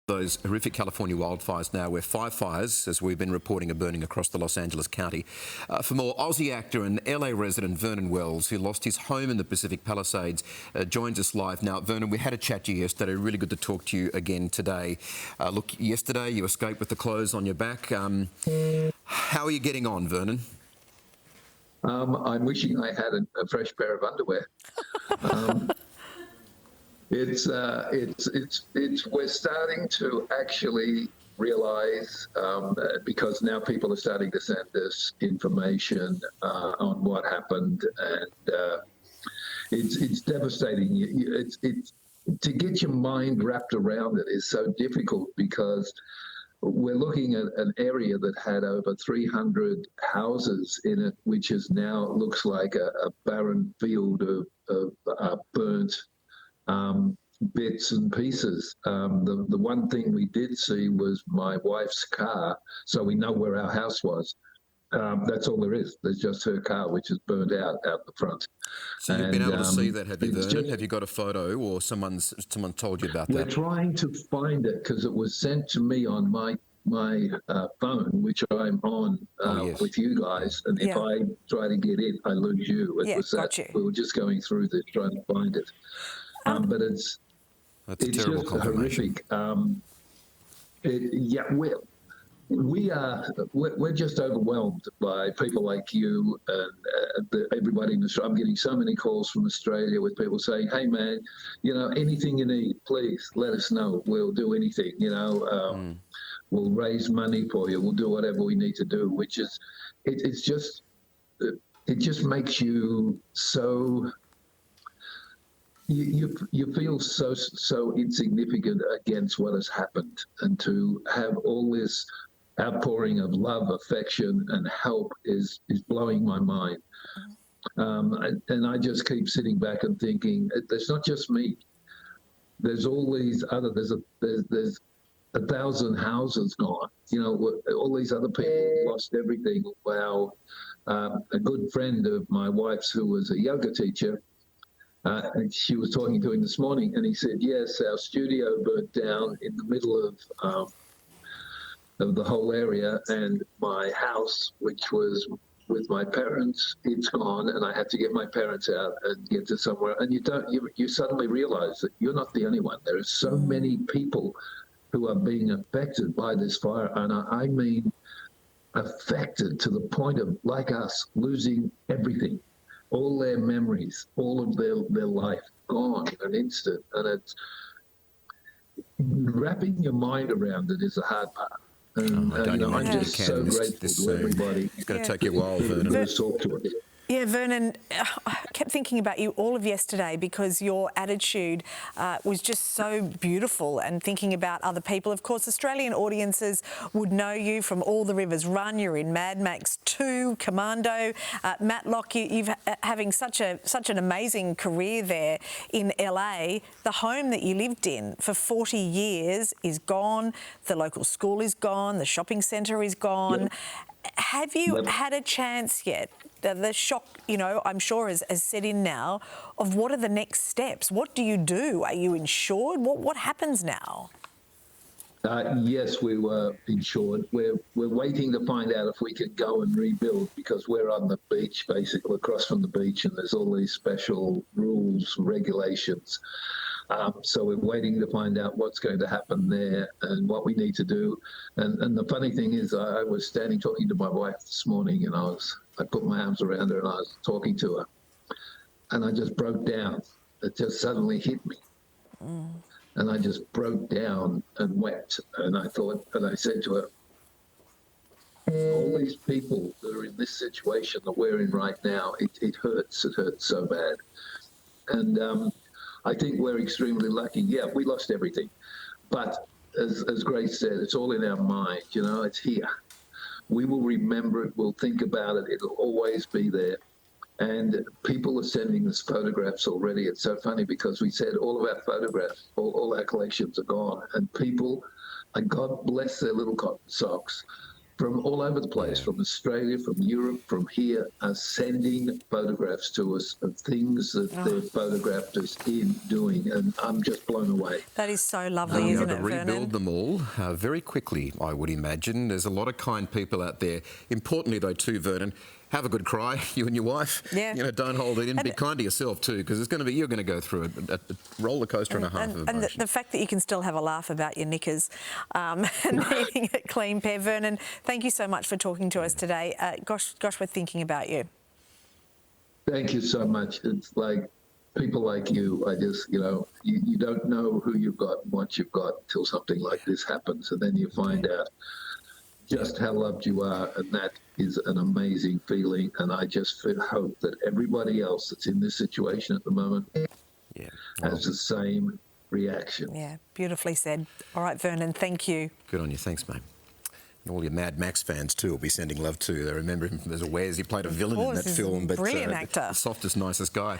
Those horrific California wildfires now, where 5 fires, as we've been reporting, are burning across the Los Angeles County. For more, Aussie actor and LA resident Vernon Wells, who lost his home in the Pacific Palisades, joins us live now. Vernon, we had a chat to you yesterday. Really good to talk to you again today. Look, yesterday you escaped with the clothes on your back. How are you getting on, Vernon? I'm wishing I had a fresh pair of underwear. We're starting to actually realize, because now people are starting to send us information on what happened, and it's devastating. It's to get your mind wrapped around it is so difficult, because we're looking at an area that had over 300 houses in it, which is now looks like a barren field of burnt bits and pieces. The one thing we did see was my wife's car, so we know where our house was. That's all there is. There's just her car, which is burnt out the front. So you've been able to see that, have you, Vernon? Have you got a photo, or someone told you about that? We're trying to find it, because it was sent to me on my phone, which I'm on with you guys, and if I try to get in, I lose you. It was that we were just going through this trying to find it, but it's just horrific. We're just overwhelmed by people like you and everybody in Australia. I'm getting so many calls from Australia with people saying, "Hey, man, anything you need, please let us know. We'll do anything. We'll raise money for you. We'll do whatever we need to do." Which is, it just makes you so. You feel so insignificant against what has happened, and to have all this outpouring of love, affection, and help is blowing my mind. And I just keep sitting back and thinking, there's not just me. There's all these other. There's 1,000 houses gone. All these other people lost everything. Wow. A good friend of my wife's, who was a yoga teacher, and she was talking to him this morning, and he said, yes, our studio burnt down in the middle of the whole area, and my house, which was with my parents, it's gone, and I had to get my parents out and get to somewhere. And you suddenly realize that you're not the only one. There are so many people who are being affected by this fire, and I mean affected to the point of, like us, losing everything. All their memories, all of their life gone in an instant. And it's wrapping your mind around it is the hard part. And I'm just so grateful to everybody. It's going to take you a while, Vernon. To talk to it. Yeah, Vernon, I kept thinking about you all of yesterday, because your attitude was just so beautiful, and thinking about other people. Of course, Australian audiences would know you from All the Rivers Run. You're in Mad Max 2, Commando, Matlock. You've having such an amazing career there in LA. The home that you lived in for 40 years is gone. The local school is gone. The shopping centre is gone. Yep. Have you had a chance yet? The shock, I'm sure has set in now, of what are the next steps? What do you do? Are you insured? What happens now? Yes, we were insured. We're waiting to find out if we can go and rebuild, because we're on the beach, basically across from the beach, and there's all these special rules, regulations. So we're waiting to find out what's going to happen there and what we need to do. And the funny thing is, I was standing talking to my wife this morning, and I put my arms around her and I was talking to her, and I just broke down. It just suddenly hit me. And I just broke down and wept. And I said to her, all these people that are in this situation that we're in right now, it hurts. It hurts so bad. And I think we're extremely lucky. Yeah, we lost everything. But as Grace said, it's all in our mind. It's here. We will remember it. We'll think about it. It'll always be there. And people are sending us photographs already. It's so funny, because we said all of our photographs, all our collections are gone. And people, God bless their little cotton socks, from all over the place, from Australia, from Europe, from here, are sending photographs to us of things that they've photographed us in doing, and I'm just blown away. That is so lovely, isn't it, to rebuild Vernon? them all very quickly, I would imagine. There's a lot of kind people out there. Importantly, though, too, Vernon, have a good cry, you and your wife. Yeah. You know, don't hold it in. Be kind to yourself too, because you're going to go through a roller coaster and a half of emotion. And the fact that you can still have a laugh about your knickers and eating a clean pair. Vernon, thank you so much for talking to us today. Gosh, we're thinking about you. Thank you so much. It's like people like you, I just, you don't know who you've got and what you've got until something like this happens, and then you find out just how loved you are, and that is an amazing feeling. And I just hope that everybody else that's in this situation at the moment has the same reaction. Yeah, beautifully said. All right, Vernon, thank you. Good on you. Thanks, mate. And all your Mad Max fans too will be sending love too. They remember him as a Wes. He played a villain in that film, but brilliant actor. Softest, nicest guy.